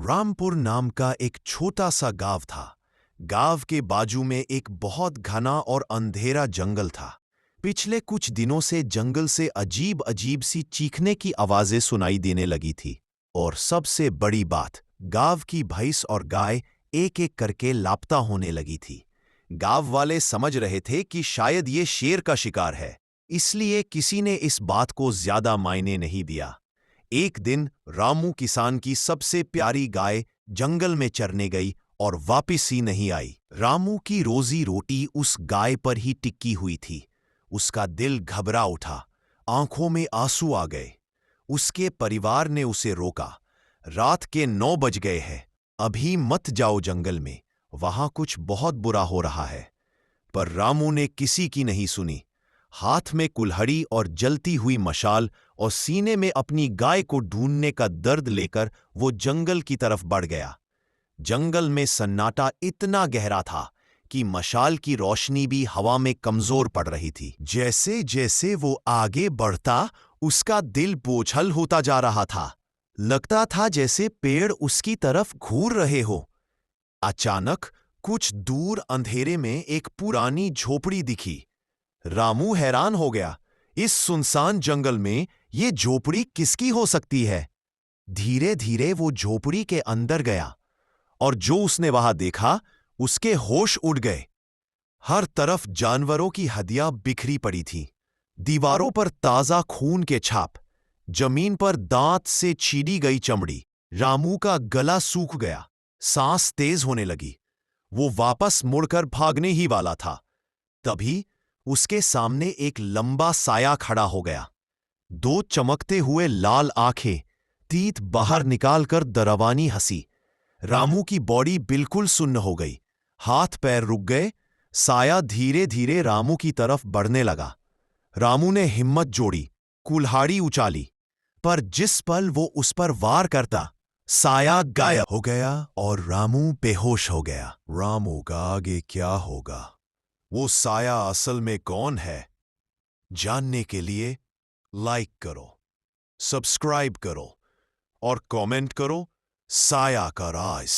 रामपुर नाम का एक छोटा सा गांव था। गांव के बाजू में एक बहुत घना और अंधेरा जंगल था। पिछले कुछ दिनों से जंगल से अजीब अजीब सी चीखने की आवाजें सुनाई देने लगी थी। और सबसे बड़ी बात, गांव की भैंस और गाय एक एक करके लापता होने लगी थी। गांव वाले समझ रहे थे कि शायद ये शेर का शिकार है, इसलिए किसी ने इस बात को ज्यादा मायने नहीं दिया। एक दिन रामू किसान की सबसे प्यारी गाय जंगल में चरने गई और वापस ही नहीं आई। रामू की रोजी रोटी उस गाय पर ही टिकी हुई थी। उसका दिल घबरा उठा, आंखों में आंसू आ गए। उसके परिवार ने उसे रोका। रात के 9 बज गए हैं, अभी मत जाओ जंगल में, वहां कुछ बहुत बुरा हो रहा है। पर रामू ने किसी की नहीं सुनी। हाथ में कुल्हाड़ी और जलती हुई मशाल और सीने में अपनी गाय को ढूंढने का दर्द लेकर वो जंगल की तरफ बढ़ गया। जंगल में सन्नाटा इतना गहरा था कि मशाल की रोशनी भी हवा में कमजोर पड़ रही थी। जैसे जैसे वो आगे बढ़ता, उसका दिल बोझल होता जा रहा था। लगता था जैसे पेड़ उसकी तरफ घूर रहे हो। अचानक कुछ दूर अंधेरे में एक पुरानी झोपड़ी दिखी। रामू हैरान हो गया, इस सुनसान जंगल में ये झोपड़ी किसकी हो सकती है। धीरे धीरे वो झोपड़ी के अंदर गया और जो उसने वहां देखा, उसके होश उड़ गए। हर तरफ जानवरों की हड्डियां बिखरी पड़ी थीं। दीवारों पर ताजा खून के छाप, जमीन पर दांत से छीली गई चमड़ी। रामू का गला सूख गया, सांस तेज होने लगी। वो वापस मुड़कर भागने ही वाला था, तभी उसके सामने एक लंबा साया खड़ा हो गया। 2 चमकते हुए लाल आंखें तीत बाहर निकालकर डरावनी हंसी। रामू की बॉडी बिल्कुल सुन्न हो गई, हाथ पैर रुक गए। साया धीरे धीरे रामू की तरफ बढ़ने लगा। रामू ने हिम्मत जोड़ी, कुल्हाड़ी उछाली, पर जिस पल वो उस पर वार करता, साया गायब हो गया और रामू बेहोश हो गया। रामू का आगे क्या होगा? वो साया असल में कौन है? जानने के लिए लाइक करो, सब्सक्राइब करो और कमेंट करो साया का राज।